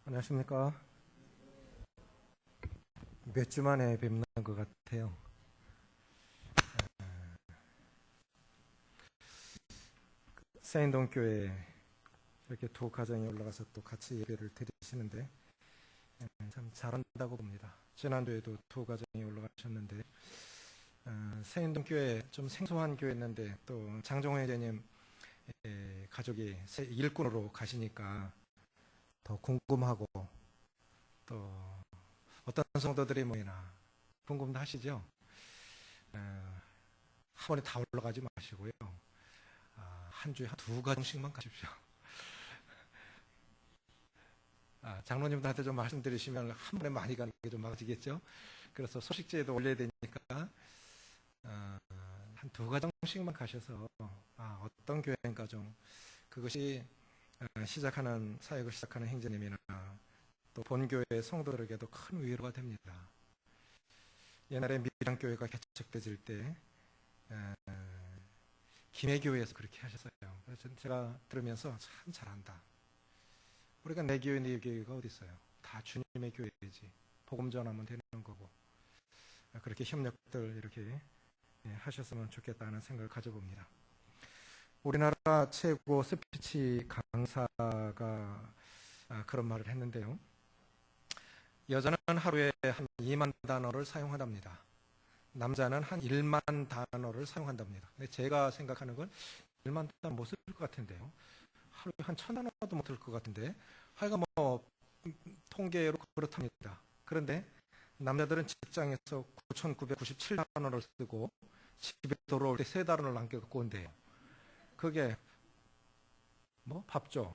안녕하십니까. 몇 주 만에 뵙는 것 같아요. 세인동교회 이렇게 두 가정이 올라가서 또 같이 예배를 드리시는데 참 잘한다고 봅니다. 지난주에도 두 가정이 올라가셨는데 세인동교회 좀 생소한 교회였는데 또 장종호 회장님 가족이 일꾼으로 가시니까 더 궁금하고 또 어떤 성도들이 모이나 궁금도 하시죠? 한 번에 다 올라가지 마시고요. 한 주에 한 두 가정씩만 가십시오. 장로님들한테 좀 말씀드리시면 한 번에 많이 가는 게 좀 막아지겠죠? 그래서 소식지에도 올려야 되니까 한 두 가정씩만 가셔서 어떤 교회인가 좀 그것이 시작하는 사역을 시작하는 행제님이나 또 본교회 성도들에게도 큰 위로가 됩니다. 옛날에 밀양교회가 개척되질 때 김해교회에서 그렇게 하셨어요. 그래서 제가 들으면서 참 잘한다. 우리가 내 교회 네 교회가 어디 있어요? 다 주님의 교회지. 복음 전하면 되는 거고. 그렇게 협력들 이렇게 하셨으면 좋겠다는 생각을 가져봅니다. 우리나라 최고 스피치 강사가 그런 말을 했는데요. 여자는 하루에 한 2만 단어를 사용한답니다. 남자는 한 1만 단어를 사용한답니다. 근데 제가 생각하는 건 1만 단어 못 쓸 것 같은데요. 하루에 한 1000단어도 못 쓸 것 같은데 하여간 뭐 통계로 그렇답니다. 그런데 남자들은 직장에서 9997단어를 쓰고 집에 돌아올 때 3단어를 남겨갖고 온대요. 그게 뭐 밥 줘,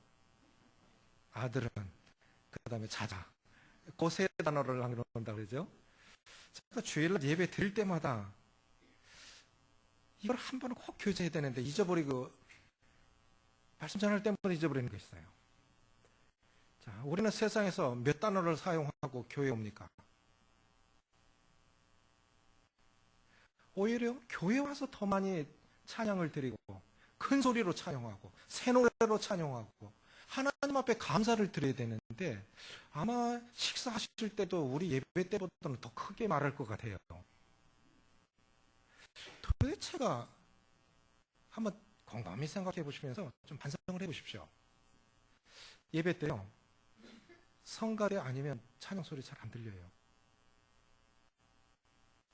아들은, 그 다음에 자자. 그 3단어를 남겨놓는다 그러죠. 제가 주일날 예배 드릴 때마다 이걸 한 번은 꼭 교제해야 되는데 잊어버리고 말씀 전할 때마다 잊어버리는 게 있어요. 자, 우리는 세상에서 몇 단어를 사용하고 교회에 옵니까? 오히려 교회 와서 더 많이 찬양을 드리고 큰 소리로 찬양하고 새 노래로 찬양하고 하나님 앞에 감사를 드려야 되는데 아마 식사하실 때도 우리 예배 때보다는 더 크게 말할 것 같아요. 도대체가 한번 곰곰이 생각해 보시면서 좀 반성을 해 보십시오. 예배 때요. 성가대 아니면 찬양 소리 잘 안 들려요.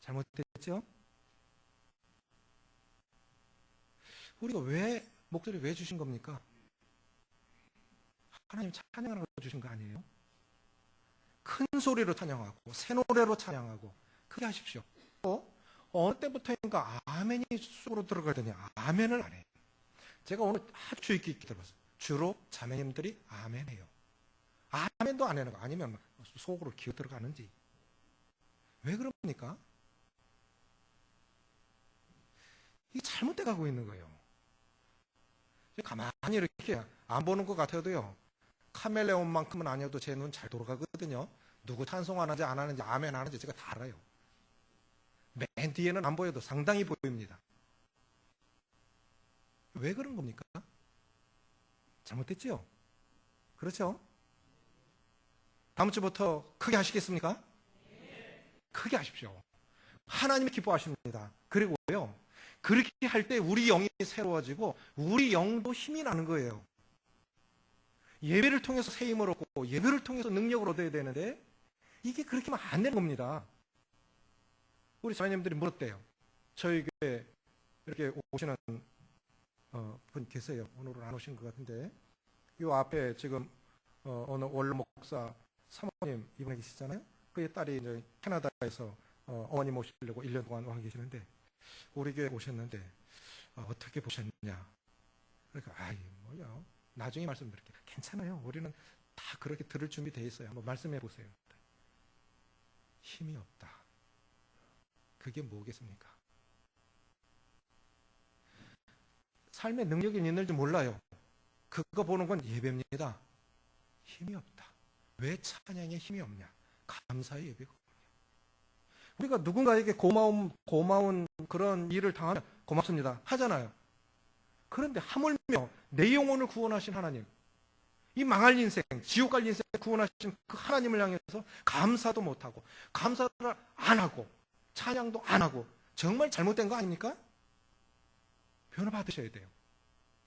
잘못됐죠? 우리가 왜 목소리 왜 주신 겁니까? 하나님 찬양하라고 주신 거 아니에요? 큰 소리로 찬양하고 새 노래로 찬양하고 그렇게 하십시오. 어느 때부터인가 아멘이 속으로 들어가더니 아멘을 안 해요. 제가 오늘 아주 주의 깊게 들어봤어요. 주로 자매님들이 아멘해요. 아멘도 안 해는 거 아니면 속으로 기어 들어가는지. 왜 그럽니까? 이게 잘못돼 가고 있는 거예요. 가만히 이렇게 안 보는 것 같아도요. 카멜레온만큼은 아니어도 제 눈 잘 돌아가거든요. 누구 찬송하는지 안 하는지 아멘 하는지 제가 다 알아요. 맨 뒤에는 안 보여도 상당히 보입니다. 왜 그런 겁니까? 잘못됐지요? 그렇죠? 다음 주부터 크게 하시겠습니까? 크게 하십시오. 하나님이 기뻐하십니다. 그리고요, 그렇게 할 때 우리 영이 새로워지고 우리 영도 힘이 나는 거예요. 예배를 통해서 새 힘을 얻고 예배를 통해서 능력을 얻어야 되는데 이게 그렇게 하면 안 되는 겁니다. 우리 자매님들이 물었대요. 저희 교회 이렇게 오시는 분 계세요. 오늘은 안 오신 것 같은데 이 앞에 지금 어느 원로 목사 사모님 이분에 계시잖아요. 그의 딸이 이제 캐나다에서 어머니 모시려고 1년 동안 와 계시는데 우리 교회 오셨는데 어떻게 보셨냐? 그러니까 아이 뭐야? 나중에 말씀드릴게요. 괜찮아요. 우리는 다 그렇게 들을 준비 돼 있어요. 한번 말씀해 보세요. 힘이 없다. 그게 뭐겠습니까? 삶의 능력이 있는지 몰라요. 그거 보는 건 예배입니다. 힘이 없다. 왜 찬양에 힘이 없냐? 감사의 예배가 없냐? 우리가 누군가에게 고마운 그런 일을 당하면 고맙습니다. 하잖아요. 그런데 하물며 내 영혼을 구원하신 하나님, 이 망할 인생, 지옥 갈 인생 구원하신 그 하나님을 향해서 감사도 못하고 감사를 안 하고 찬양도 안 하고 정말 잘못된 거 아닙니까? 변화 받으셔야 돼요.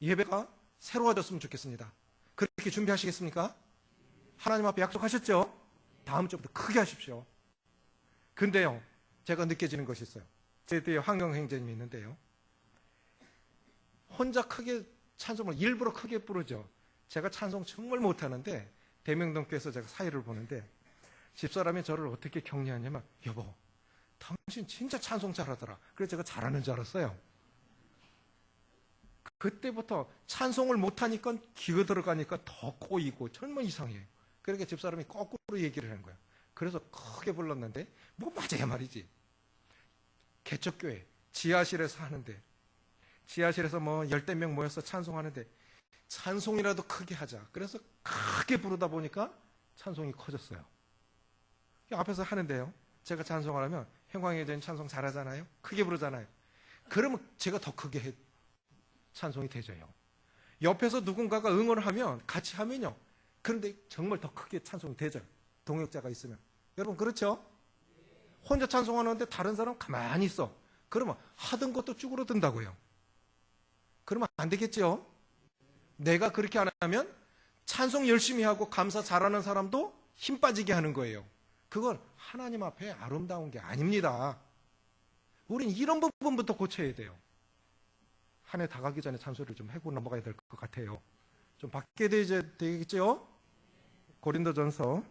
예배가 새로워졌으면 좋겠습니다. 그렇게 준비하시겠습니까? 하나님 앞에 약속하셨죠? 다음 주부터 크게 하십시오. 근데요, 제가 느껴지는 것이 있어요. 제 뒤에 황경행제님이 있는데요, 혼자 크게 찬송을 일부러 크게 부르죠. 제가 찬송 정말 못하는데 대명동교에서 제가 사회를 보는데 집사람이 저를 어떻게 격려하냐면, 여보, 당신 진짜 찬송 잘하더라. 그래서 제가 잘하는 줄 알았어요. 그때부터 찬송을 못하니까 기어 들어가니까 더 꼬이고 정말 이상해요. 그러니까 집사람이 거꾸로 얘기를 하는 거예요. 그래서 크게 불렀는데 뭐 맞아야 말이지. 개척교회 지하실에서 하는데, 지하실에서 뭐 10명 모여서 찬송하는데 찬송이라도 크게 하자. 그래서 크게 부르다 보니까 찬송이 커졌어요. 앞에서 하는데요, 제가 찬송을 하면 형광의 여자님 찬송 잘하잖아요. 크게 부르잖아요. 그러면 제가 더 크게 찬송이 되져요. 옆에서 누군가가 응원을 하면 같이 하면요, 그런데 정말 더 크게 찬송이 되져요. 동역자가 있으면. 여러분 그렇죠? 혼자 찬송하는데 다른 사람 가만히 있어. 그러면 하던 것도 쭈그러든다고요. 그러면 안 되겠죠? 내가 그렇게 안 하면 찬송 열심히 하고 감사 잘하는 사람도 힘 빠지게 하는 거예요. 그건 하나님 앞에 아름다운 게 아닙니다. 우린 이런 부분부터 고쳐야 돼요. 한 해 다 가기 전에 찬소리를 좀 하고 넘어가야 될 것 같아요. 좀 바뀌게 되겠죠? 고린도전서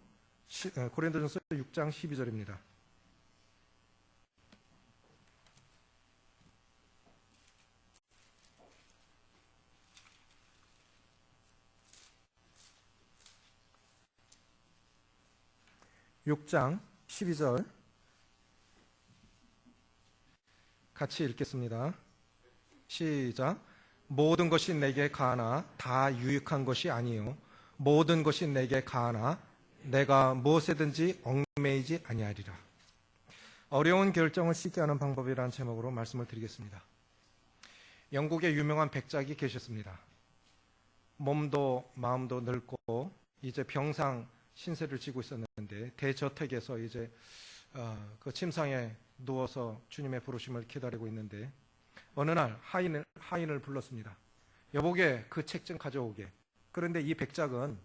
6장 12절입니다. (6장 12절) 같이 읽겠습니다. 시작. 모든 것이 내게 가하나 다 유익한 것이 아니요 모든 것이 내게 가하나 내가 무엇에든지 얽매이지 아니하리라. 어려운 결정을 쉽게 하는 방법이라는 제목으로 말씀을 드리겠습니다. 영국에 유명한 백작이 계셨습니다. 몸도 마음도 늙고 이제 병상 신세를 지고 있었는데 대저택에서 이제 그 침상에 누워서 주님의 부르심을 기다리고 있는데 어느 날 하인을 불렀습니다. 여보게 그 책 좀 가져오게. 그런데 이 백작은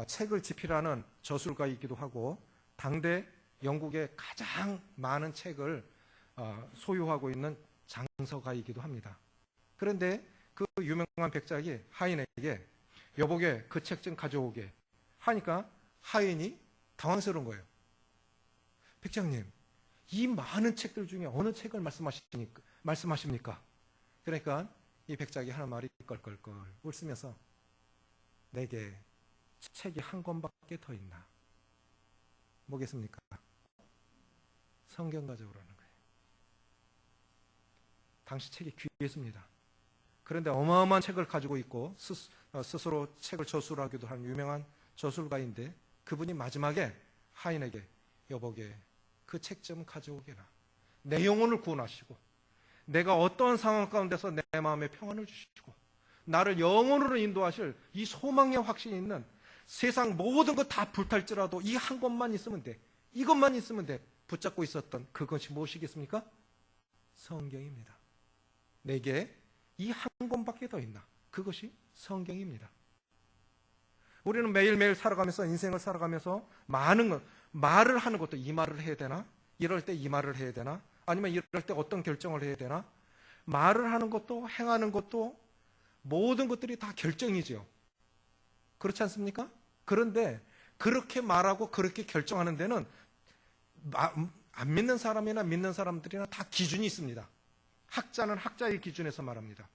책을 집필하는 저술가이기도 하고 당대 영국의 가장 많은 책을 소유하고 있는 장서가이기도 합니다. 그런데 그 유명한 백작이 하인에게 여보게 그 책 좀 가져오게 하니까 하인이 당황스러운 거예요. 백작님, 이 많은 책들 중에 어느 책을 말씀하십니까? 그러니까 이 백작이 하는 말이 껄껄껄 웃으면서 내게 책이 한 권밖에 더 있나? 뭐겠습니까? 성경 가져오라는 거예요. 당시 책이 귀했습니다. 그런데 어마어마한 책을 가지고 있고 스스로 책을 저술하기도 하는 유명한 저술가인데 그분이 마지막에 하인에게 여보게 그 책 좀 가져오게나. 내 영혼을 구원하시고 내가 어떠한 상황 가운데서 내 마음에 평안을 주시고 나를 영혼으로 인도하실 이 소망의 확신이 있는 세상 모든 것 다 불탈지라도 이 한 권만 있으면 돼. 이것만 있으면 돼. 붙잡고 있었던 그것이 무엇이겠습니까? 성경입니다. 내게 이 한 권밖에 더 있나? 그것이 성경입니다. 우리는 매일매일 살아가면서 인생을 살아가면서 많은 것, 말을 하는 것도 이 말을 해야 되나? 이럴 때 이 말을 해야 되나? 아니면 이럴 때 어떤 결정을 해야 되나? 말을 하는 것도 행하는 것도 모든 것들이 다 결정이죠. 그렇지 않습니까? 그런데 그렇게 말하고 그렇게 결정하는 데는 안 믿는 사람이나 믿는 사람들이나 다 기준이 있습니다. 학자는 학자의 기준에서 말합니다.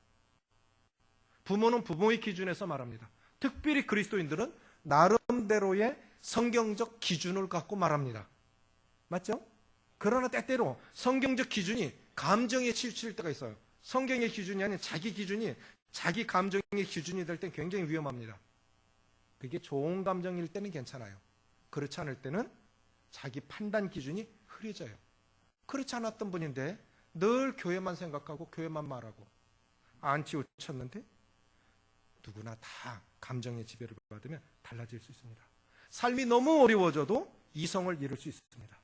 부모는 부모의 기준에서 말합니다. 특별히 그리스도인들은 나름대로의 성경적 기준을 갖고 말합니다. 맞죠? 그러나 때때로 성경적 기준이 감정에 치우칠 때가 있어요. 성경의 기준이 아닌 자기 기준이 자기 감정의 기준이 될 땐 굉장히 위험합니다. 그게 좋은 감정일 때는 괜찮아요. 그렇지 않을 때는 자기 판단 기준이 흐려져요. 그렇지 않았던 분인데 늘 교회만 생각하고 교회만 말하고 안 치우쳤는데 누구나 다 감정의 지배를 받으면 달라질 수 있습니다. 삶이 너무 어려워져도 이성을 잃을 수 있습니다.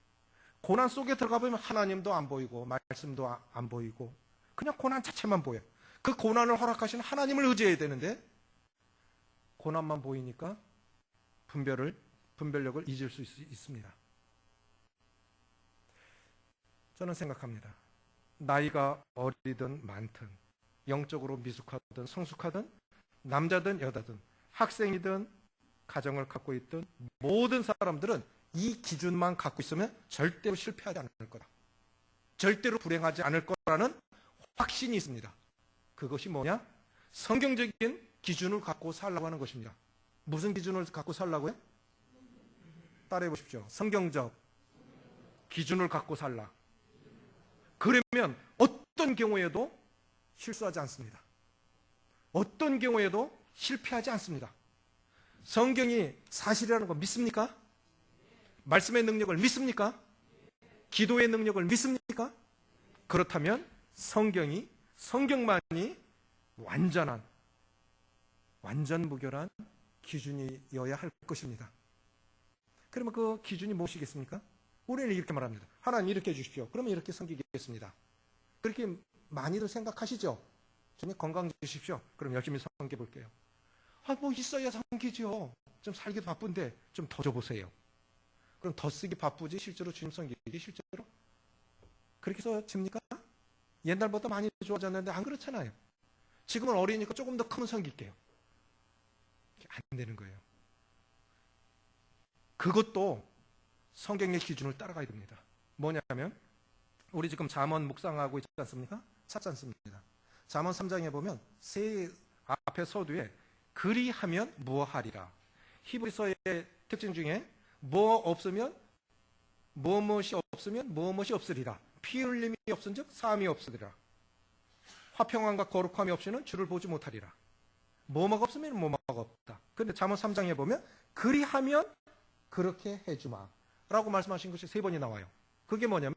고난 속에 들어가 보면 하나님도 안 보이고 말씀도 안 보이고 그냥 고난 자체만 보여. 그 고난을 허락하시는 하나님을 의지해야 되는데 고난만 보이니까 분별력을 잊을 수 있습니다. 저는 생각합니다. 나이가 어리든 많든 영적으로 미숙하든 성숙하든 남자든 여자든 학생이든 가정을 갖고 있든 모든 사람들은 이 기준만 갖고 있으면 절대로 실패하지 않을 거다. 절대로 불행하지 않을 거라는 확신이 있습니다. 그것이 뭐냐? 성경적인 기준을 갖고 살라고 하는 것입니다. 무슨 기준을 갖고 살라고요? 따라해 보십시오. 성경적 기준을 갖고 살라. 그러면 어떤 경우에도 실수하지 않습니다. 어떤 경우에도 실패하지 않습니다. 성경이 사실이라는 거 믿습니까? 말씀의 능력을 믿습니까? 기도의 능력을 믿습니까? 그렇다면 성경만이 완전 무결한 기준이어야 할 것입니다. 그러면 그 기준이 무엇이겠습니까? 우리는 이렇게 말합니다. 하나님 이렇게 해주십시오. 그러면 이렇게 섬기겠습니다. 그렇게 많이들 생각하시죠? 주님 건강 주십시오. 그럼 열심히 섬겨볼게요. 뭐 있어야 섬기죠. 좀 살기도 바쁜데 좀 더 줘보세요. 그럼 더 쓰기 바쁘지 실제로 주님 섬기기 실제로 그렇게 써집니까? 옛날보다 많이 좋아졌는데 안 그렇잖아요. 지금은 어리니까 조금 더 크면 섬길게요. 안 되는 거예요. 그것도 성경의 기준을 따라가야 됩니다. 뭐냐면 우리 지금 잠언 묵상하고 있지 않습니까? 찾지 않습니다. 잠언 3장에 보면 세 앞에 서두에 그리하면 무엇하리라. 히브리서의 특징 중에 무엇이 없으면 무엇이 없으리라. 피 흘림이 없은즉 사함이 없으리라. 화평함과 거룩함이 없이는 주를 보지 못하리라. 뭐뭐가 없으면 뭐뭐가 없다. 그런데 잠언 3장에 보면 그리하면 그렇게 해주마 라고 말씀하신 것이 3번이 나와요. 그게 뭐냐면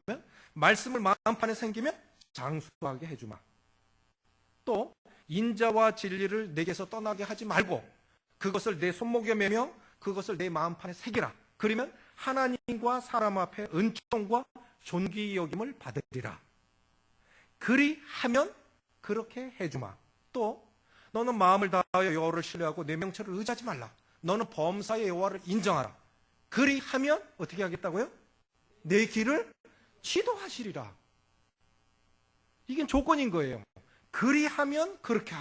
말씀을 마음판에 생기면 장수하게 해주마. 또 인자와 진리를 내게서 떠나게 하지 말고 그것을 내 손목에 매며 그것을 내 마음판에 새기라. 그러면 하나님과 사람 앞에 은총과 존귀 여김을 받으리라. 그리하면 그렇게 해주마. 또 너는 마음을 다하여 여호와를 신뢰하고 내 명철을 의지하지 말라. 너는 범사의 여호와를 인정하라. 그리하면 어떻게 하겠다고요? 내 길을 지도하시리라. 이게 조건인 거예요. 그리하면 그렇게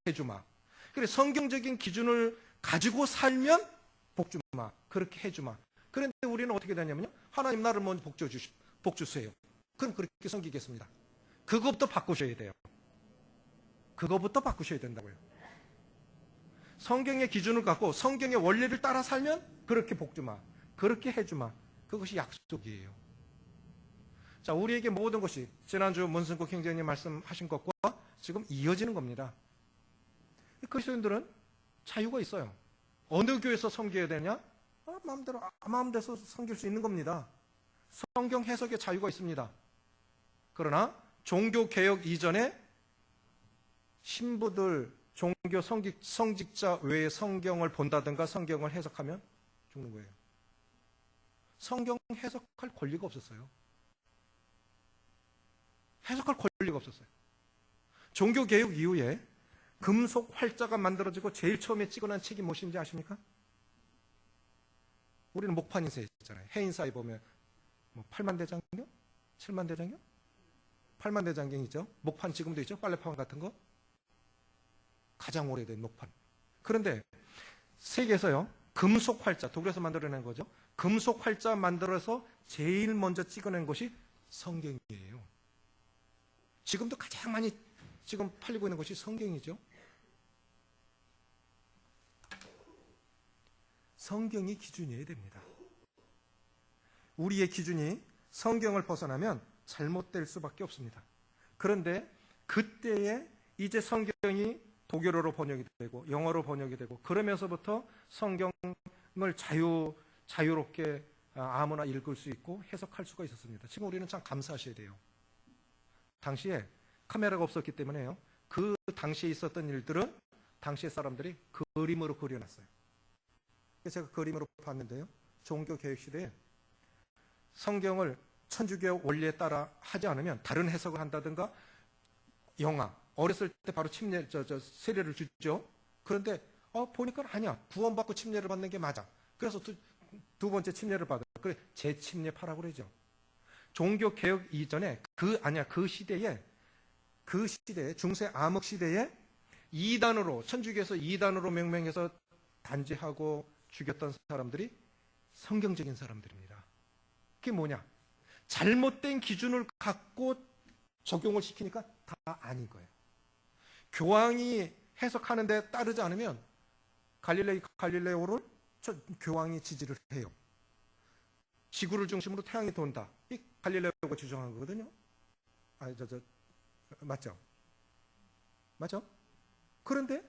해주마. 그래 성경적인 기준을 가지고 살면 복주마. 그렇게 해주마. 그런데 우리는 어떻게 되냐면요. 하나님 나를 먼저 복 주세요. 그럼 그렇게 섬기겠습니다. 그것부터 바꾸셔야 돼요. 그것부터 바꾸셔야 된다고요. 성경의 기준을 갖고 성경의 원리를 따라 살면 그렇게 복주마. 그렇게 해주마. 그것이 약속이에요. 자, 우리에게 모든 것이 지난주 문승국 형제님 말씀하신 것과 지금 이어지는 겁니다. 그리스도인들은 자유가 있어요. 어느 교회에서 섬겨야 되냐? 마음대로 섬길 수 있는 겁니다. 성경 해석의 자유가 있습니다. 그러나 종교개혁 이전에 신부들, 종교 성직자 외에 성경을 본다든가 성경을 해석하면 죽는 거예요. 성경 해석할 권리가 없었어요. 해석할 권리가 없었어요. 종교개혁 이후에 금속 활자가 만들어지고 제일 처음에 찍어낸 책이 무엇인지 아십니까? 우리는 목판 인쇄 있잖아요. 해인사에 보면 8만 대장경? 7만 대장경? 8만 대장경 있죠. 목판 지금도 있죠. 빨래판 같은 거. 가장 오래된 목판. 그런데 세계에서요. 금속 활자, 독일에서 만들어낸 거죠. 금속 활자 만들어서 제일 먼저 찍어낸 것이 성경이에요. 지금도 가장 많이 지금 팔리고 있는 것이 성경이죠. 성경이 기준이어야 됩니다. 우리의 기준이 성경을 벗어나면 잘못될 수밖에 없습니다. 그런데 그때에 이제 성경이 독일어로 번역이 되고 영어로 번역이 되고 그러면서부터 성경을 자유롭게 아무나 읽을 수 있고 해석할 수가 있었습니다. 지금 우리는 참 감사하셔야 돼요. 당시에 카메라가 없었기 때문에요. 그 당시에 있었던 일들은 당시의 사람들이 그림으로 그려놨어요. 그래서 제가 그림으로 봤는데요. 종교개혁 시대에 성경을 천주교 원리에 따라 하지 않으면 다른 해석을 한다든가 영아, 어렸을 때 바로 침례, 세례를 주죠. 그런데 보니까 아니야. 구원받고 침례를 받는 게 맞아. 그래서 두 번째 침례를 받아. 그래, 재침례파라고 그러죠. 종교개혁 이전에 그 시대에 중세 암흑 시대에 이단으로 천주교에서 이단으로 명명해서 단죄하고 죽였던 사람들이 성경적인 사람들입니다. 그게 뭐냐? 잘못된 기준을 갖고 적용을 시키니까 다 아닌 거예요. 교황이 해석하는데 따르지 않으면 갈릴레오를 교황이 지지를 해요. 지구를 중심으로 태양이 돈다. 이 갈릴레오가 주장한 거거든요. 맞죠? 맞죠? 그런데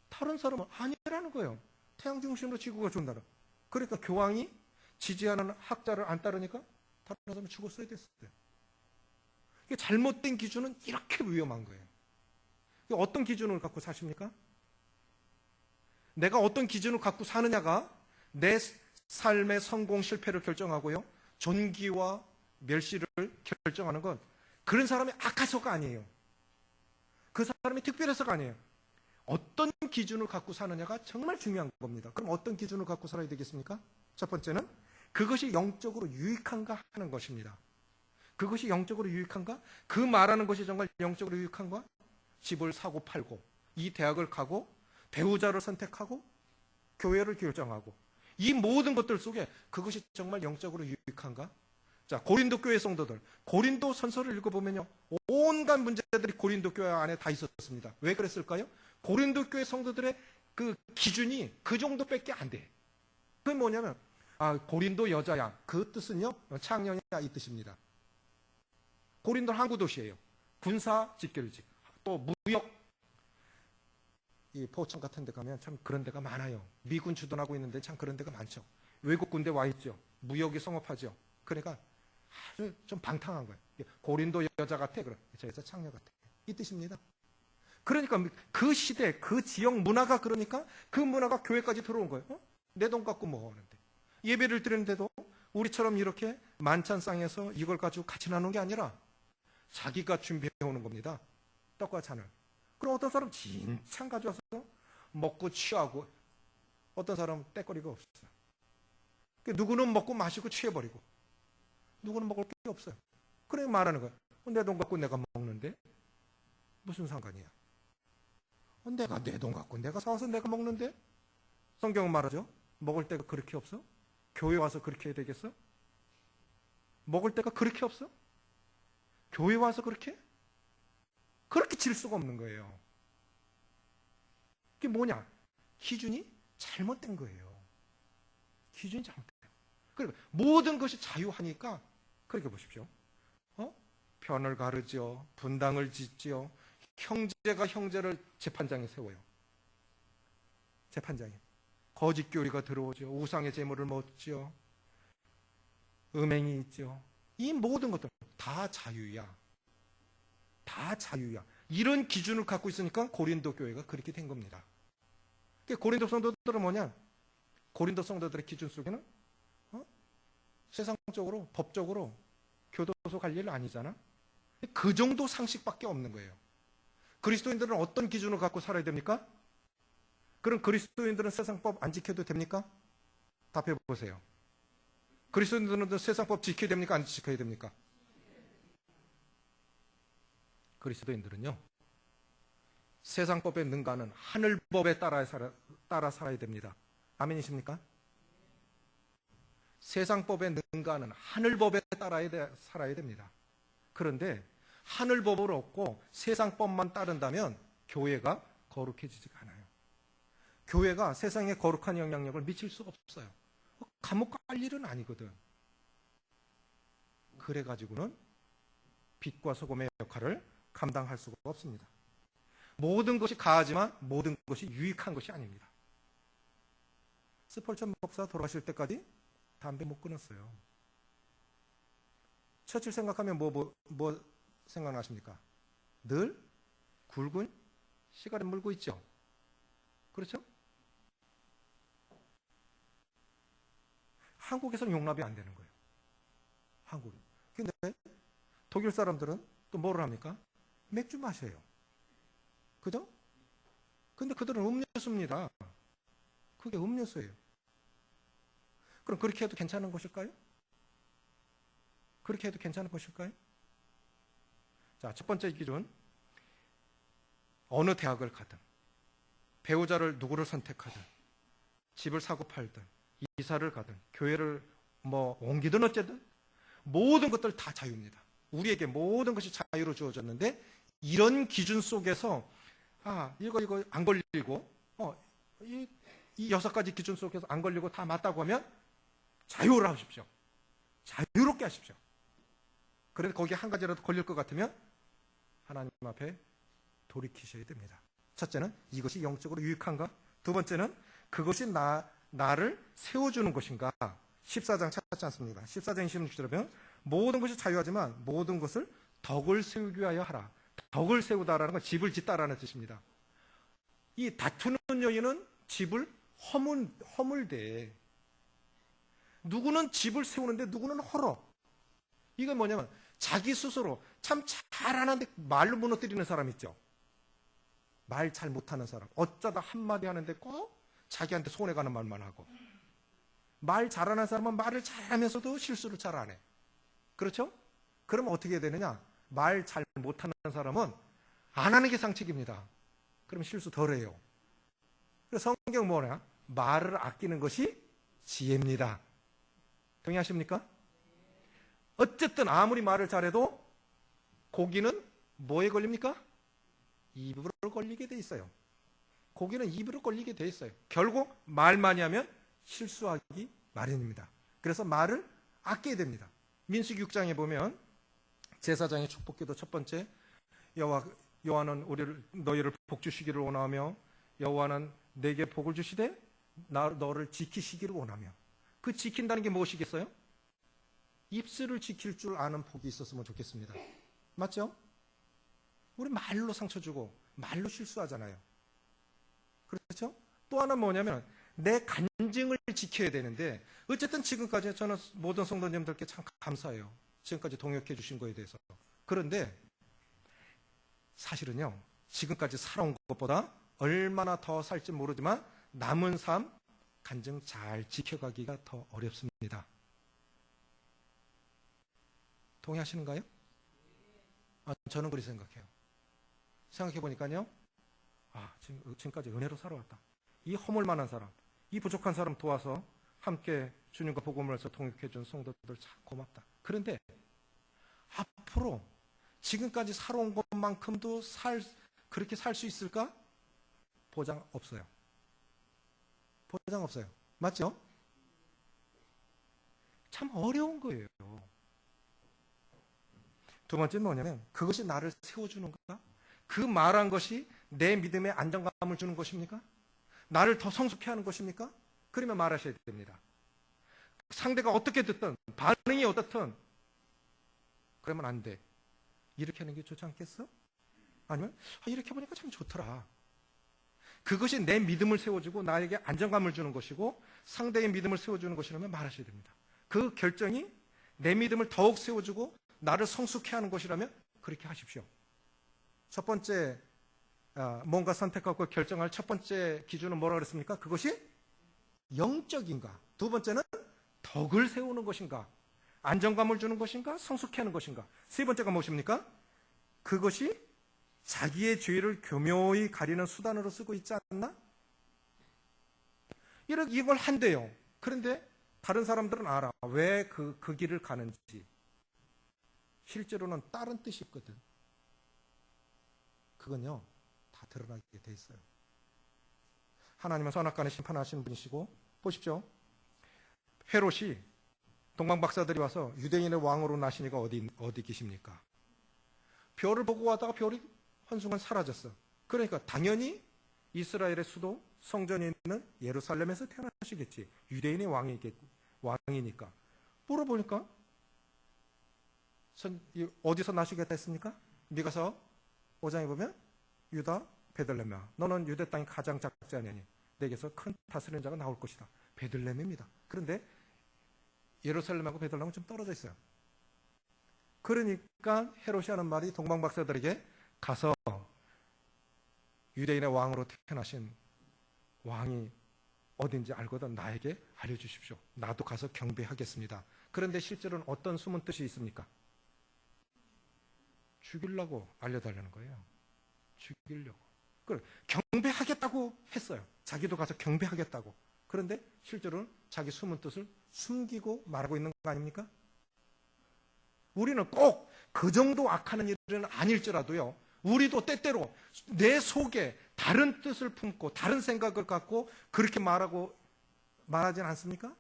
다른 사람은 아니라는 거예요. 태양 중심으로 지구가 돈다. 그러니까 교황이 지지하는 학자를 안 따르니까 다른 사람은 죽었어야 됐어요. 이게 잘못된 기준은 이렇게 위험한 거예요. 어떤 기준을 갖고 사십니까? 내가 어떤 기준을 갖고 사느냐가 내 삶의 성공 실패를 결정하고요. 존귀와 멸시를 결정하는 건 그런 사람이 악해서가 아니에요. 그 사람이 특별해서가 아니에요. 어떤 기준을 갖고 사느냐가 정말 중요한 겁니다. 그럼 어떤 기준을 갖고 살아야 되겠습니까? 첫 번째는 그것이 영적으로 유익한가 하는 것입니다. 그것이 영적으로 유익한가? 그 말하는 것이 정말 영적으로 유익한가? 집을 사고 팔고 이 대학을 가고 배우자를 선택하고 교회를 결정하고 이 모든 것들 속에 그것이 정말 영적으로 유익한가? 자, 고린도 교회 성도들, 고린도 선서를 읽어보면요, 온갖 문제들이 고린도 교회 안에 다 있었습니다. 왜 그랬을까요? 고린도 교회 성도들의 그 기준이 그 정도밖에 안 돼. 그게 뭐냐면 고린도 여자야. 그 뜻은요, 창녀야 이 뜻입니다. 고린도 항구 도시예요. 군사 집결지, 또 무역, 이 포천 같은 데 가면 참 그런 데가 많아요. 미군 주둔하고 있는데 참 그런 데가 많죠. 외국 군대 와 있죠. 무역이 성업하죠. 그러니까 아주 좀 방탕한 거예요. 고린도 여자 같아. 그래서 창녀 같아. 이 뜻입니다. 그러니까 그 시대, 그 지역 문화가 그러니까 그 문화가 교회까지 들어온 거예요. 내 돈 갖고 뭐 하는데. 예배를 드리는데도 우리처럼 이렇게 만찬상에서 이걸 가지고 같이 나누는 게 아니라 자기가 준비해 오는 겁니다. 떡과 잔을. 그럼 어떤 사람 진창 가져와서 먹고 취하고 어떤 사람은 때거리가 없어요. 누구는 먹고 마시고 취해버리고 누구는 먹을 게 없어요. 그래 말하는 거야. 내 돈 갖고 내가 먹는데 무슨 상관이야. 내가 내 돈 갖고 내가 사와서 내가 먹는데 성경은 말하죠. 먹을 때가 그렇게 없어? 교회 와서 그렇게 해야 되겠어? 먹을 때가 그렇게 없어? 교회 와서 그렇게 질 수가 없는 거예요. 그게 뭐냐? 기준이 잘못된 거예요. 기준이 잘못돼요. 그러니까 모든 것이 자유하니까 그렇게 보십시오. 편을 가르죠. 분당을 짓죠. 형제가 형제를 재판장에 세워요. 재판장에. 거짓 교리가 들어오죠. 우상의 제물을 먹죠. 음행이 있죠. 이 모든 것들 다 자유야. 다 자유야. 이런 기준을 갖고 있으니까 고린도 교회가 그렇게 된 겁니다. 고린도 성도들은 뭐냐? 고린도 성도들의 기준 속에는 세상적으로 법적으로 교도소 갈 일 아니잖아. 그 정도 상식밖에 없는 거예요. 그리스도인들은 어떤 기준을 갖고 살아야 됩니까? 그럼 그리스도인들은 세상법 안 지켜도 됩니까? 답해 보세요. 그리스도인들은 세상법 지켜야 됩니까? 안 지켜야 됩니까? 그리스도인들은요, 세상법에 능가하는 하늘법에 따라 살아야 됩니다. 아멘이십니까? 세상법에 능가하는 하늘법에 따라 살아야 됩니다. 그런데 하늘법을 얻고 세상법만 따른다면 교회가 거룩해지지가 않아요. 교회가 세상에 거룩한 영향력을 미칠 수가 없어요. 감옥 갈 일은 아니거든. 그래가지고는 빛과 소금의 역할을 감당할 수가 없습니다. 모든 것이 가하지만 모든 것이 유익한 것이 아닙니다. 스펄전 목사 돌아가실 때까지 담배 못 끊었어요. 처칠 생각하면 뭐 생각나십니까? 늘 굵은 시가를 물고 있죠. 그렇죠? 한국에서는 용납이 안 되는 거예요. 한국은. 근데 독일 사람들은 또 뭐를 합니까? 맥주 마셔요. 그죠? 근데 그들은 음료수입니다. 그게 음료수예요. 그럼 그렇게 해도 괜찮은 것일까요? 그렇게 해도 괜찮은 것일까요? 자, 첫 번째 기준. 어느 대학을 가든, 배우자를 누구를 선택하든, 집을 사고 팔든, 이사를 가든, 교회를 옮기든 어쨌든, 모든 것들 다 자유입니다. 우리에게 모든 것이 자유로 주어졌는데, 이런 기준 속에서, 이거 안 걸리고, 이 6가지 기준 속에서 안 걸리고 다 맞다고 하면, 자유를 하십시오. 자유롭게 하십시오. 그런데 거기에 한 가지라도 걸릴 것 같으면, 하나님 앞에 돌이키셔야 됩니다. 첫째는 이것이 영적으로 유익한가? 두 번째는 그것이 나를 세워주는 것인가? 14장 찾지 않습니다. 14장 26절에 보면 모든 것이 자유하지만 모든 것을 덕을 세우기 위하여 하라. 덕을 세우다라는 건 집을 짓다라는 뜻입니다. 이 다투는 여인은 집을 허물대. 누구는 집을 세우는데 누구는 헐어. 이건 뭐냐면 자기 스스로 참 잘하는데 말로 무너뜨리는 사람 있죠. 말 잘 못하는 사람. 어쩌다 한마디 하는데 꼭 자기한테 손해가는 말만 하고. 말 잘하는 사람은 말을 잘하면서도 실수를 잘 안 해. 그렇죠? 그러면 어떻게 되느냐? 말 잘 못하는 사람은 안 하는 게 상책입니다. 그럼 실수 덜 해요. 그래서 성경 뭐냐? 말을 아끼는 것이 지혜입니다. 동의하십니까? 어쨌든 아무리 말을 잘해도 고기는 뭐에 걸립니까? 입으로 걸리게 돼 있어요. 고기는 입으로 걸리게 돼 있어요. 결국 말 많이 하면 실수하기 마련입니다. 그래서 말을 아껴야 됩니다. 민수기 6장에 보면 제사장의 축복기도 첫 번째, 여호와는 너희를 복 주시기를 원하며 여호와는 내게 복을 주시되 너를 지키시기를 원하며. 그 지킨다는 게 무엇이겠어요? 입술을 지킬 줄 아는 복이 있었으면 좋겠습니다. 맞죠? 우리 말로 상처 주고 말로 실수하잖아요. 그렇죠? 또 하나는 뭐냐면 내 간증을 지켜야 되는데, 어쨌든 지금까지 저는 모든 성도님들께 참 감사해요. 지금까지 동역해 주신 거에 대해서. 그런데 사실은요, 지금까지 살아온 것보다 얼마나 더 살지 모르지만 남은 삶 간증 잘 지켜가기가 더 어렵습니다. 동의하시는가요? 저는 그렇게 생각해요. 생각해 보니까요, 지금까지 은혜로 살아왔다. 이 허물만한 사람, 이 부족한 사람 도와서 함께 주님과 복음을 해서 동역해 준 성도들 참 고맙다. 그런데 앞으로 지금까지 살아온 것만큼도 그렇게 살 수 있을까? 보장 없어요. 보장 없어요. 맞죠? 참 어려운 거예요. 두 번째는 뭐냐면 그것이 나를 세워주는가? 그 말한 것이 내 믿음에 안정감을 주는 것입니까? 나를 더 성숙해 하는 것입니까? 그러면 말하셔야 됩니다. 상대가 어떻게 듣든 반응이 어떻든 그러면 안 돼. 이렇게 하는 게 좋지 않겠어? 아니면 이렇게 보니까 참 좋더라. 그것이 내 믿음을 세워주고 나에게 안정감을 주는 것이고 상대의 믿음을 세워주는 것이라면 말하셔야 됩니다. 그 결정이 내 믿음을 더욱 세워주고 나를 성숙해 하는 것이라면 그렇게 하십시오. 첫 번째, 뭔가 선택하고 결정할 첫 번째 기준은 뭐라고 그랬습니까? 그것이 영적인가? 두 번째는 덕을 세우는 것인가? 안정감을 주는 것인가? 성숙해 하는 것인가? 세 번째가 무엇입니까? 그것이 자기의 죄를 교묘히 가리는 수단으로 쓰고 있지 않나? 이걸 한대요. 그런데 다른 사람들은 알아. 왜 그 길을 가는지. 실제로는 다른 뜻이 있거든. 그건요, 다 드러나게 돼 있어요. 하나님은 선악간에 심판하시는 분이시고, 보십시오. 헤롯이 동방 박사들이 와서 유대인의 왕으로 나신 이가 어디 계십니까? 별을 보고 하다가 별이 한순간 사라졌어. 그러니까 당연히 이스라엘의 수도 성전이 있는 예루살렘에서 태어나시겠지. 유대인의 왕이니까. 물어보니까 어디서 나시겠다 했습니까? 미가서 5장에 보면 유다 베들레헴아, 너는 유대 땅이 가장 작지 않으니 내게서 큰 다스리는 자가 나올 것이다. 베들레헴입니다. 그런데 예루살렘하고 베들레헴은 좀 떨어져 있어요. 그러니까 헤롯이 하는 말이 동방박사들에게 가서 유대인의 왕으로 태어나신 왕이 어딘지 알거든 나에게 알려주십시오. 나도 가서 경배하겠습니다. 그런데 실제로는 어떤 숨은 뜻이 있습니까? 죽이려고 알려달라는 거예요. 죽이려고. 경배하겠다고 했어요. 자기도 가서 경배하겠다고. 그런데 실제로는 자기 숨은 뜻을 숨기고 말하고 있는 거 아닙니까? 우리는 꼭 그 정도 악하는 일은 아닐지라도요, 우리도 때때로 내 속에 다른 뜻을 품고 다른 생각을 갖고 그렇게 말하진 않습니까?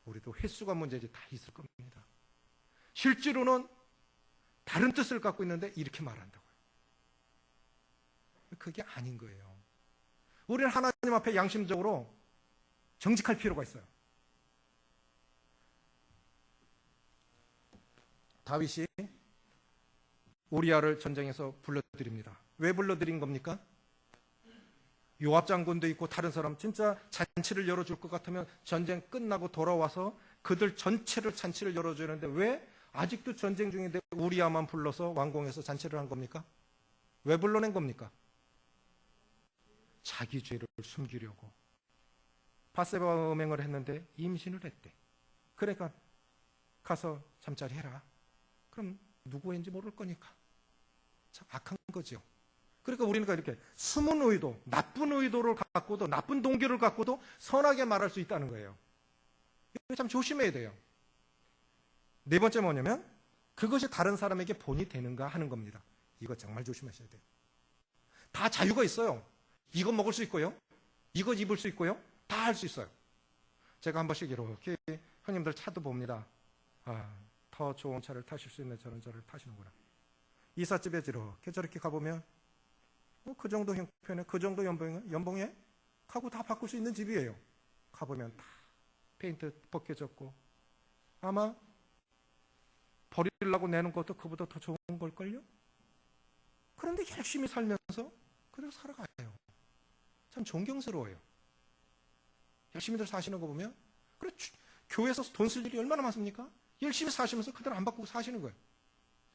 우리도 횟수가 문제지 다 있을 겁니다. 실제로는 다른 뜻을 갖고 있는데 이렇게 말한다고요. 그게 아닌 거예요. 우리는 하나님 앞에 양심적으로 정직할 필요가 있어요. 다윗이 우리아를 전쟁에서 불러들입니다. 왜 불러들인 겁니까? 요압 장군도 있고 다른 사람 진짜 잔치를 열어줄 것 같으면 전쟁 끝나고 돌아와서 그들 전체를 잔치를 열어주는데 왜 아직도 전쟁 중인데 우리아만 불러서 왕궁에서 잔치를 한 겁니까? 왜 불러낸 겁니까? 자기 죄를 숨기려고. 바세바 음행을 했는데 임신을 했대. 그러니까 가서 잠자리 해라. 그럼 누구인지 모를 거니까. 참 악한 거죠. 그러니까 우리는 이렇게 숨은 의도, 나쁜 의도를 갖고도, 나쁜 동기를 갖고도 선하게 말할 수 있다는 거예요. 이거 참 조심해야 돼요. 네 번째 뭐냐면 그것이 다른 사람에게 본이 되는가 하는 겁니다. 이거 정말 조심하셔야 돼요. 다 자유가 있어요. 이거 먹을 수 있고요. 이거 입을 수 있고요. 다 할 수 있어요. 제가 한 번씩 이렇게 형님들 차도 봅니다. 더 좋은 차를 타실 수 있는 저런 차를 타시는구나. 이삿집에 저렇게 가보면 그 정도 형편에 그 정도 연봉에 가구 다 바꿀 수 있는 집이에요. 가보면 다 페인트 벗겨졌고 아마 버리려고 내는 것도 그보다 더 좋은 걸걸요? 그런데 열심히 살면서 그대로 살아가요. 참 존경스러워요. 열심히들 사시는 거 보면 그래, 교회에서 돈 쓸 일이 얼마나 많습니까? 열심히 사시면서 그대로 안 바꾸고 사시는 거예요.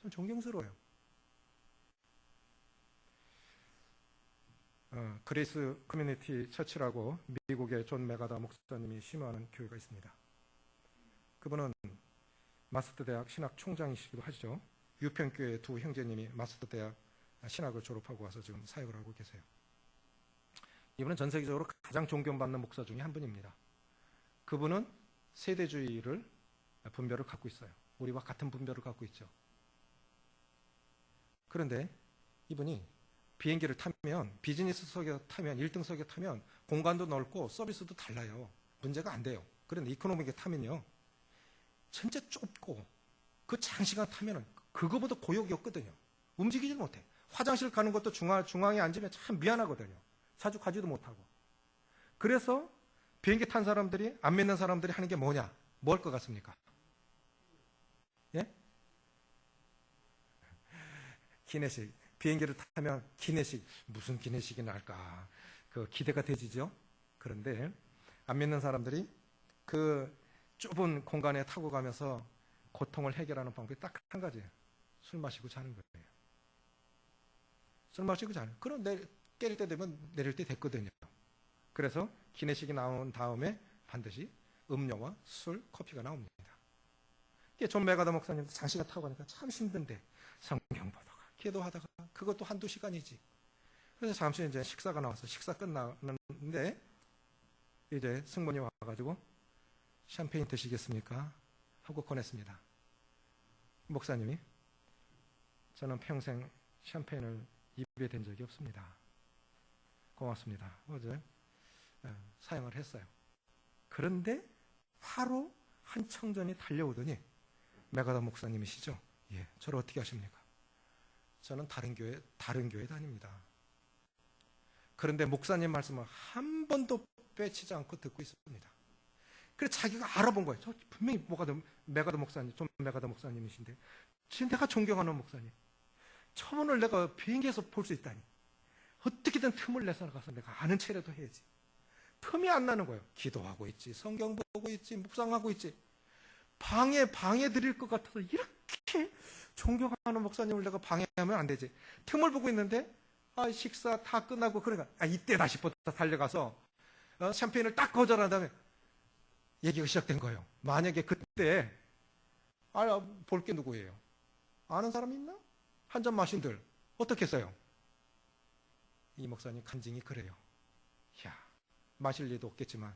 참 존경스러워요. 그레이스 커뮤니티 처치라고 미국의 존 메가다 목사님이 심화하는 교회가 있습니다. 그분은 마스터 대학 신학 총장이시기도 하시죠. 유평교회 두 형제님이 마스터 대학 신학을 졸업하고 와서 지금 사역을 하고 계세요. 이분은 전 세계적으로 가장 존경받는 목사 중에 한 분입니다. 그분은 세대주의를 분별을 갖고 있어요. 우리와 같은 분별을 갖고 있죠. 그런데 이분이 비행기를 타면 비즈니스석에 타면 1등석에 타면 공간도 넓고 서비스도 달라요. 문제가 안 돼요. 그런데 이코노미에 타면요. 진짜 좁고 그 장시간 타면 그거보다 고역이 없거든요. 움직이질 못해. 화장실 가는 것도 중앙에 앉으면 참 미안하거든요. 자주 가지도 못하고. 그래서 비행기 탄 사람들이 안 믿는 사람들이 하는 게 뭐냐? 뭐 할 것 같습니까? 예? 기내식. 비행기를 타면 기내식. 무슨 기내식이 날까? 그 기대가 되지죠? 그런데 안 믿는 사람들이 그 좁은 공간에 타고 가면서 고통을 해결하는 방법이 딱 한 가지예요. 술 마시고 자는 거예요. 술 마시고 자는. 그럼 깨릴 때 되면 내릴 때 됐거든요. 그래서 기내식이 나온 다음에 반드시 음료와 술, 커피가 나옵니다. 존 메가다 목사님도 장시간 타고 가니까 참 힘든데 성경 보다가 기도하다가 그것도 한두 시간이지. 그래서 잠시 이제 식사가 나와서 식사 끝나는데 이제 승무원이 와가지고 샴페인 드시겠습니까? 하고 권했습니다. 목사님이 저는 평생 샴페인을 입에 댄 적이 없습니다. 고맙습니다. 어제 사용을 했어요. 그런데 바로 한 청전이 달려오더니 메가다 목사님이시죠? 예, 저를 어떻게 하십니까? 저는 다른 교회 다닙니다. 그런데 목사님 말씀을 한 번도 빼치지 않고 듣고 있습니다. 그래서 자기가 알아본 거예요. 저 분명히 메가다 목사님, 좀 메가다 목사님이신데 지금 내가 존경하는 목사님. 저분을 내가 비행기에서 볼 수 있다니. 어떻게든 틈을 내서 나가서 내가 아는 체라도 해야지. 틈이 안 나는 거예요. 기도하고 있지, 성경 보고 있지, 묵상하고 있지. 방해 드릴 것 같아서 이렇게 존경하는 목사님을 내가 방해하면 안 되지. 틈을 보고 있는데 식사 다 끝나고 그러니까 이때다 싶어서 달려가서 샴페인을 딱 거절한 다음에 얘기가 시작된 거예요. 만약에 그때 볼 게 누구예요? 아는 사람 있나? 한 잔 마신들 어떻게 했어요? 이 목사님 간증이 그래요. 야, 마실 리도 없겠지만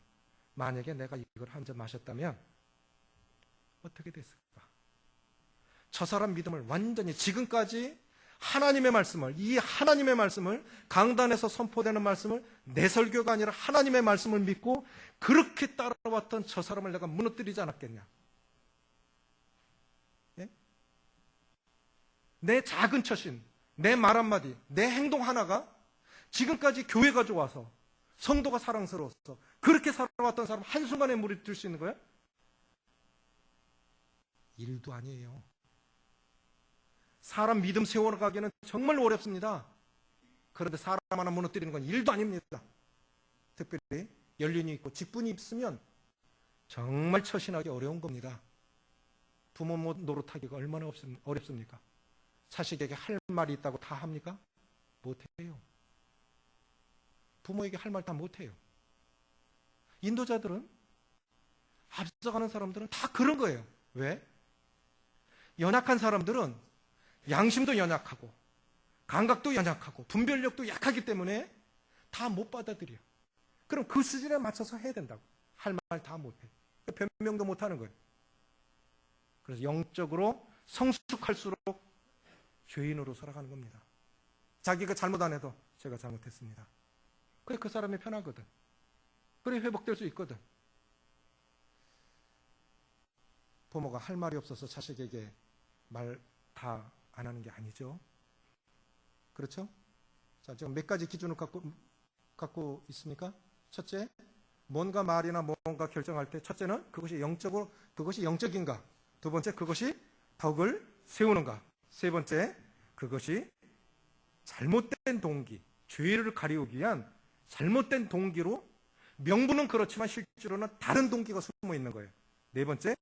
만약에 내가 이걸 한 잔 마셨다면 어떻게 됐을까? 저 사람 믿음을 완전히 지금까지 하나님의 말씀을, 이 하나님의 말씀을, 강단에서 선포되는 말씀을, 내 설교가 아니라 하나님의 말씀을 믿고 그렇게 따라왔던 저 사람을 내가 무너뜨리지 않았겠냐? 예? 내 작은 처신, 내 말 한마디, 내 행동 하나가 지금까지 교회가 좋아서, 성도가 사랑스러워서 그렇게 살아왔던 사람 한순간에 물이 들 수 있는 거예요? 일도 아니에요. 사람 믿음 세워가기는 정말 어렵습니다. 그런데 사람 하나 무너뜨리는 건 일도 아닙니다. 특별히 연륜이 있고 직분이 있으면 정말 처신하기 어려운 겁니다. 부모 노릇하기가 얼마나 어렵습니까? 자식에게 할 말이 있다고 다 합니까? 못해요. 부모에게 할 말 다 못해요. 인도자들은, 앞서가는 사람들은 다 그런 거예요. 왜? 연약한 사람들은 양심도 연약하고 감각도 연약하고 분별력도 약하기 때문에 다 못 받아들여. 그럼 그 수준에 맞춰서 해야 된다고. 할 말 다 못해. 변명도 못하는 거예요. 그래서 영적으로 성숙할수록 죄인으로 살아가는 겁니다. 자기가 잘못 안 해도 제가 잘못했습니다. 그래 그 사람이 편하거든. 그래 회복될 수 있거든. 부모가 할 말이 없어서 자식에게 말 다 안 하는 게 아니죠. 그렇죠? 자, 지금 몇 가지 기준을 갖고 있습니까? 첫째, 뭔가 말이나 뭔가 결정할 때 첫째는 그것이 영적인가? 두 번째, 그것이 덕을 세우는가? 세 번째, 그것이 잘못된 동기, 죄를 가리우기 위한 잘못된 동기로 명분은 그렇지만 실제로는 다른 동기가 숨어 있는 거예요. 네 번째,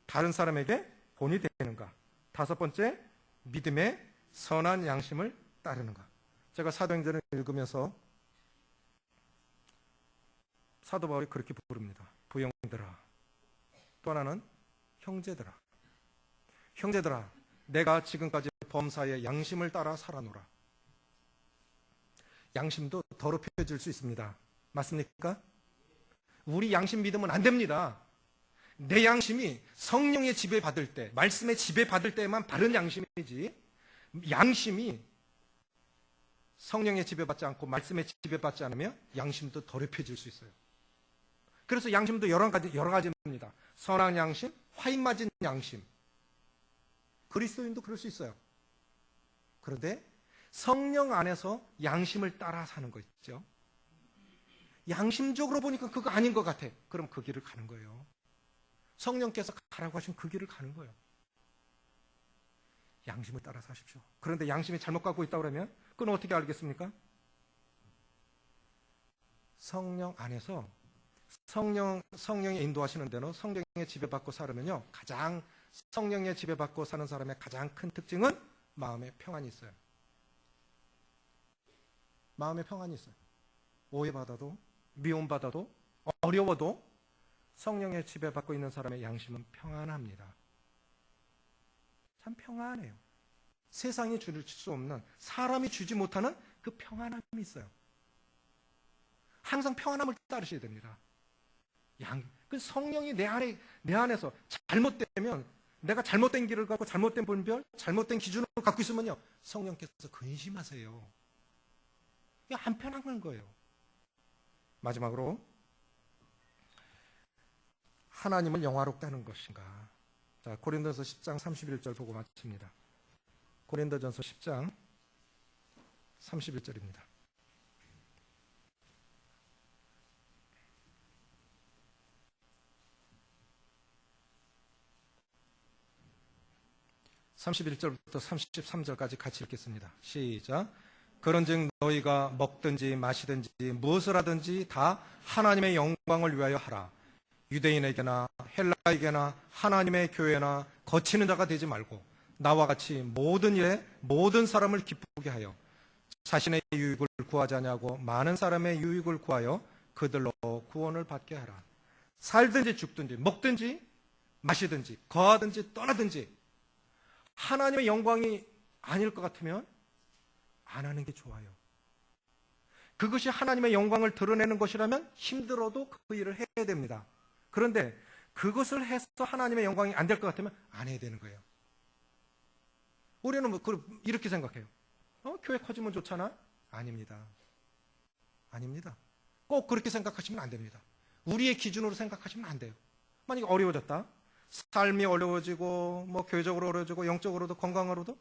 다른 사람에게 본이 되는가? 다섯 번째, 믿음의 선한 양심을 따르는가? 제가 사도행전을 읽으면서 사도 바울이 그렇게 부릅니다. 부형들아. 또 하나는 형제들아. 형제들아, 내가 지금까지 범사의 양심을 따라 살아노라. 양심도 더럽혀질 수 있습니다. 맞습니까? 우리 양심 믿으면 안 됩니다. 내 양심이 성령의 지배받을 때, 말씀의 지배받을 때만 바른 양심이지, 양심이 성령의 지배받지 않고 말씀의 지배받지 않으면 양심도 더럽혀질 수 있어요. 그래서 양심도 여러 가지입니다. 선한 양심, 화인 맞은 양심. 그리스도인도 그럴 수 있어요. 그런데 성령 안에서 양심을 따라 사는 거 있죠. 양심적으로 보니까 그거 아닌 것 같아. 그럼 그 길을 가는 거예요. 성령께서 가라고 하시면 그 길을 가는 거예요. 양심을 따라 사십시오. 그런데 양심이 잘못 가고 있다고 그러면 그건 어떻게 알겠습니까? 성령 안에서 성령이 인도하시는 대로 성령의 지배받고 살으면요, 가장 성령의 지배받고 사는 사람의 가장 큰 특징은 마음에 평안이 있어요. 마음에 평안이 있어요. 오해받아도, 미움받아도, 어려워도 성령의 지배받고 있는 사람의 양심은 평안합니다. 참 평안해요. 세상이 줄 수 없는, 사람이 주지 못하는 그 평안함이 있어요. 항상 평안함을 따르셔야 됩니다. 그 성령이 내 안에서 잘못되면, 내가 잘못된 길을 갖고 잘못된 분별, 잘못된 기준을 갖고 있으면요, 성령께서 근심하세요. 이게 안 편한 거예요. 마지막으로 하나님을 영화롭게 하는 것인가? 자, 고린도전서 10장 31절 보고 마칩니다. 고린도전서 10장 31절입니다. (31절부터 33절까지) 같이 읽겠습니다. 시작. 그런즉 너희가 먹든지 마시든지 무엇을 하든지 다 하나님의 영광을 위하여 하라. 유대인에게나 헬라에게나 하나님의 교회나 거치는 자가 되지 말고 나와 같이 모든 일에 모든 사람을 기쁘게 하여 자신의 유익을 구하지 아니하고 많은 사람의 유익을 구하여 그들로 구원을 받게 하라. 살든지 죽든지 먹든지 마시든지 거하든지 떠나든지 하나님의 영광이 아닐 것 같으면 안 하는 게 좋아요. 그것이 하나님의 영광을 드러내는 것이라면 힘들어도 그 일을 해야 됩니다. 그런데 그것을 해서 하나님의 영광이 안 될 것 같으면 안 해야 되는 거예요. 우리는 이렇게 생각해요. 교회 커지면 좋잖아? 아닙니다. 아닙니다. 꼭 그렇게 생각하시면 안 됩니다. 우리의 기준으로 생각하시면 안 돼요. 만약에 어려워졌다. 삶이 어려워지고 교회적으로 어려워지고 영적으로도 건강으로도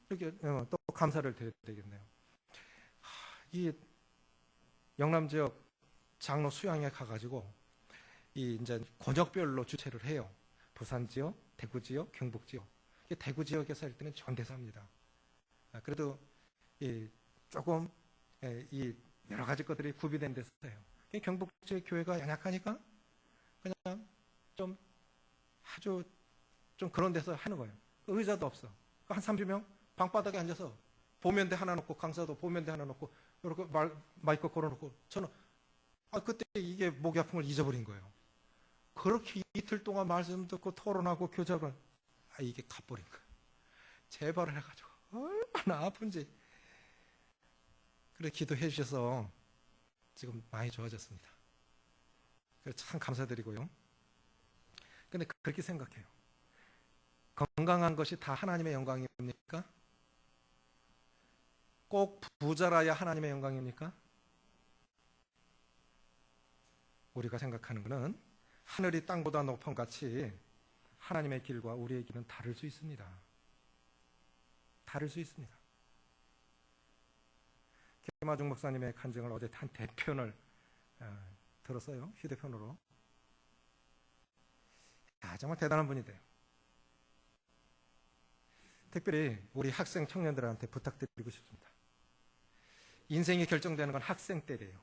이렇게 또 감사를 드려야 되겠네요. 이 영남 지역 장로 수양회 가가지고 이제 권역별로 주최를 해요. 부산 지역, 대구 지역, 경북 지역. 대구 지역에서 할 때는 전대사입니다. 그래도 조금 이 여러 가지 것들이 구비된 데서 해요. 경북 지역 교회가 연약하니까 그냥 좀 아주 좀 그런 데서 하는 거예요. 의자도 없어. 한 30명 방바닥에 앉아서 보면대 하나 놓고 강사도 보면대 하나 놓고 이렇게 마이크 걸어놓고 저는 그때 이게 목이 아픈 걸 잊어버린 거예요. 그렇게 이틀 동안 말씀 듣고 토론하고 교작을 이게 가버린 거예요. 재발을 해가지고 얼마나 아픈지. 그래 기도해 주셔서 지금 많이 좋아졌습니다. 참 감사드리고요. 근데 그렇게 생각해요. 건강한 것이 다 하나님의 영광입니까? 꼭 부자라야 하나님의 영광입니까? 우리가 생각하는 것은 하늘이 땅보다 높은 같이 하나님의 길과 우리의 길은 다를 수 있습니다. 다를 수 있습니다. 김하중 목사님의 간증을 어제 한 대편을 들었어요. 휴대폰으로. 정말 대단한 분이돼요. 특별히 우리 학생 청년들한테 부탁드리고 싶습니다. 인생이 결정되는 건 학생 때래요.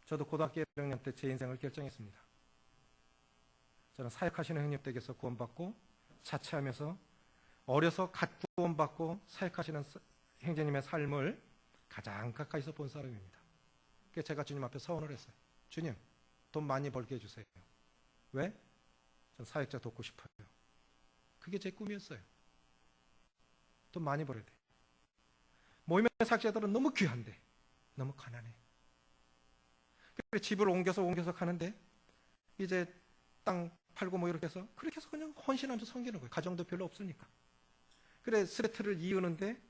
저도 고등학교 1학년 때 제 인생을 결정했습니다. 저는 사역하시는 형님 댁에서 구원받고 자취하면서 어려서 갓 구원받고 사역하시는 형제님의 삶을 가장 가까이서 본 사람입니다. 그래서 제가 주님 앞에 서원을 했어요. 주님, 돈 많이 벌게 해주세요. 왜? 전 사역자 돕고 싶어요. 그게 제 꿈이었어요. 돈 많이 벌어야 돼. 모임의 사역자들은 너무 귀한데 너무 가난해. 그래서 집을 옮겨서 가는데 이제 땅 팔고 이렇게 해서 그렇게 해서 그냥 헌신하면서 섬기는 거예요. 가정도 별로 없으니까. 그래 스레트를 이으는데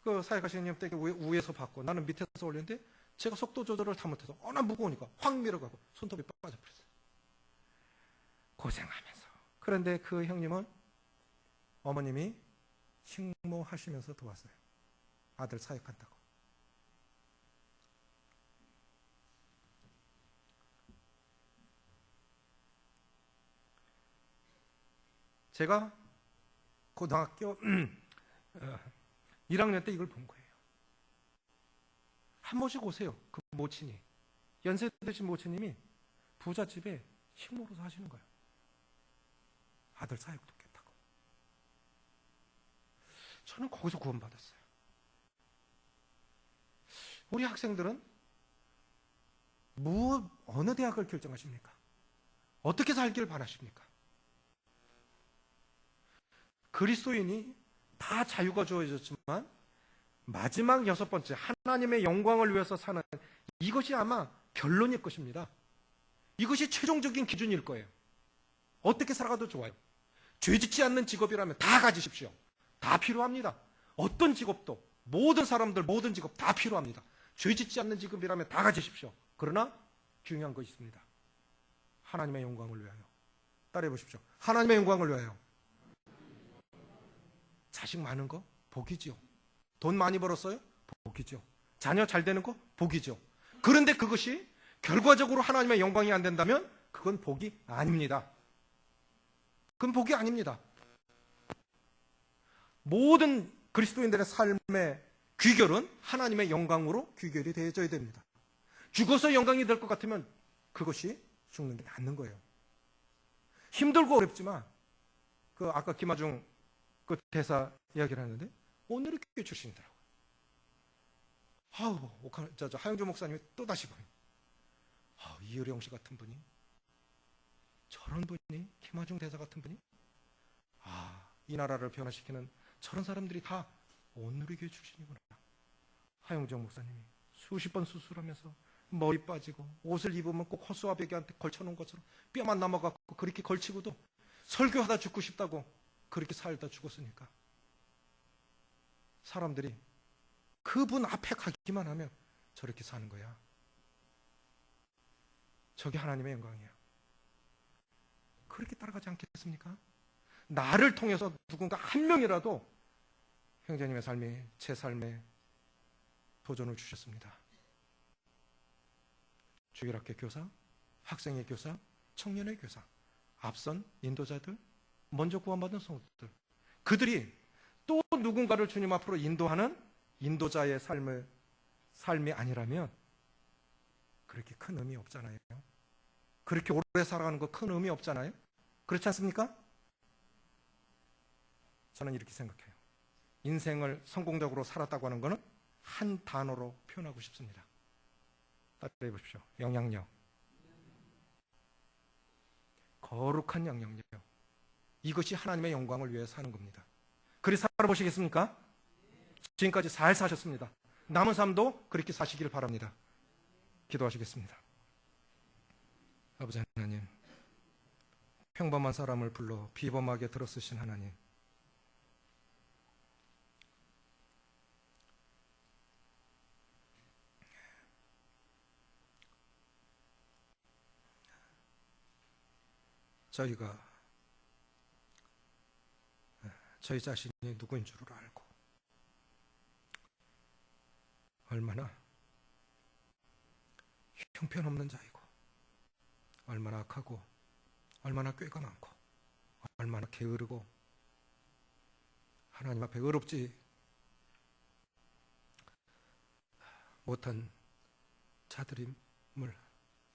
그 사역하시는 님 댁에 위에서 받고 나는 밑에서 올리는데 제가 속도 조절을 잘못해서 워낙 무거우니까 확 밀어가고 손톱이 빠져버렸어요. 고생하면서. 그런데 그 형님은 어머님이 식모하시면서 도왔어요. 아들 사역한다고. 제가 고등학교 1학년 때 이걸 본 거예요. 한 번씩 오세요. 그 모친이. 연세 드신 모친님이 부잣집에 식모로 사시는 거예요. 아들 사역 돕겠다고. 저는 거기서 구원받았어요. 우리 학생들은 어느 대학을 결정하십니까? 어떻게 살기를 바라십니까? 그리스도인이 다 자유가 주어졌지만 마지막 6번째 하나님의 영광을 위해서 사는 이것이 아마 결론일 것입니다. 이것이 최종적인 기준일 거예요. 어떻게 살아가도 좋아요. 죄짓지 않는 직업이라면 다 가지십시오. 다 필요합니다. 어떤 직업도 모든 사람들 모든 직업 다 필요합니다. 죄짓지 않는 직업이라면 다 가지십시오. 그러나 중요한 것이 있습니다. 하나님의 영광을 위하여. 따라해 보십시오. 하나님의 영광을 위하여. 자식 많은 거 복이지요. 돈 많이 벌었어요? 복이죠. 자녀 잘 되는 거 복이죠. 그런데 그것이 결과적으로 하나님의 영광이 안 된다면 그건 복이 아닙니다. 그건 복이 아닙니다. 모든 그리스도인들의 삶의 귀결은 하나님의 영광으로 귀결이 되어져야 됩니다. 죽어서 영광이 될 것 같으면 그것이 죽는 게 낫는 거예요. 힘들고 어렵지만 아까 김하중 그 대사 이야기를 하는데 오늘의 교회 출신이더라고요. 하영조 목사님이 또 다시 보니 이효령 씨 같은 분이, 저런 분이, 김하중 대사 같은 분이, 이 나라를 변화시키는 저런 사람들이 다 오늘의 교회 출신이구나. 하영정 목사님이 수십 번 수술하면서 머리 빠지고 옷을 입으면 꼭 허수아비한테 걸쳐놓은 것처럼 뼈만 남아갖고 그렇게 걸치고도 설교하다 죽고 싶다고 그렇게 살다 죽었으니까 사람들이 그분 앞에 가기만 하면 저렇게 사는 거야. 저게 하나님의 영광이야. 그렇게 따라가지 않겠습니까? 나를 통해서 누군가 한 명이라도 형제님의 삶이 제 삶에 도전을 주셨습니다. 주일학교 교사, 학생의 교사, 청년의 교사, 앞선 인도자들, 먼저 구원받은 성도들, 그들이 또 누군가를 주님 앞으로 인도하는 인도자의 삶이 아니라면 그렇게 큰 의미 없잖아요. 그렇게 오래 살아가는 거 큰 의미 없잖아요. 그렇지 않습니까? 저는 이렇게 생각해요. 인생을 성공적으로 살았다고 하는 것은 한 단어로 표현하고 싶습니다. 따라해 보십시오. 영향력. 거룩한 영향력. 이것이 하나님의 영광을 위해 사는 겁니다. 그리 살아보시겠습니까? 지금까지 잘 사셨습니다. 남은 삶도 그렇게 사시길 바랍니다. 기도하시겠습니다. 아버지 하나님, 평범한 사람을 불러 비범하게 들어쓰신 하나님, 저희가 저희 자신이 누구인 줄을 알고 얼마나 형편없는 자이고 얼마나 악하고 얼마나 꾀가 많고 얼마나 게으르고 하나님 앞에 의롭지 못한 자들임을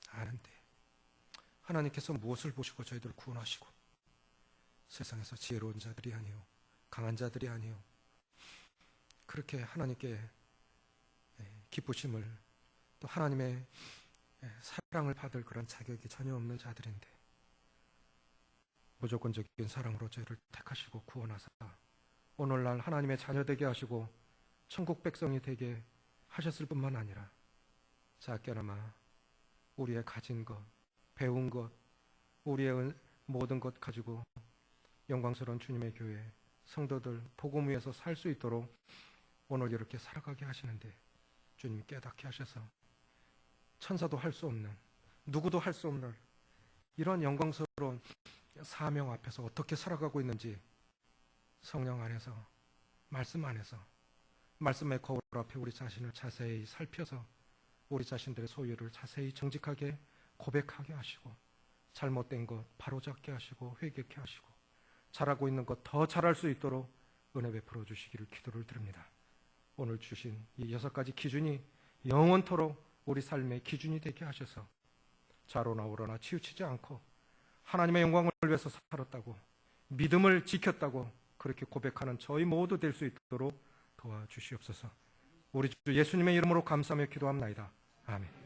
아는데 하나님께서 무엇을 보시고 저희들을 구원하시고 세상에서 지혜로운 자들이 아니요 강한 자들이 아니요 그렇게 하나님께 기쁘심을 또 하나님의 사랑을 받을 그런 자격이 전혀 없는 자들인데 무조건적인 사랑으로 저희를 택하시고 구원하사 오늘날 하나님의 자녀 되게 하시고 천국 백성이 되게 하셨을 뿐만 아니라 작게나마 우리의 가진 것, 배운 것, 우리의 모든 것 가지고 영광스러운 주님의 교회 성도들 복음 위에서 살 수 있도록 오늘 이렇게 살아가게 하시는데 주님 깨닫게 하셔서 천사도 할 수 없는 누구도 할 수 없는 이런 영광스러운 사명 앞에서 어떻게 살아가고 있는지 성령 안에서 말씀 안에서 말씀의 거울 앞에 우리 자신을 자세히 살펴서 우리 자신들의 소유를 자세히 정직하게 고백하게 하시고 잘못된 것 바로잡게 하시고 회개케 하시고 잘하고 있는 것 더 잘할 수 있도록 은혜 베풀어 주시기를 기도를 드립니다. 오늘 주신 이 6가지 기준이 영원토록 우리 삶의 기준이 되게 하셔서 좌로나 우로나 치우치지 않고 하나님의 영광을 위해서 살았다고 믿음을 지켰다고 그렇게 고백하는 저희 모두 될 수 있도록 도와주시옵소서. 우리 주 예수님의 이름으로 감사하며 기도합나이다. 아멘.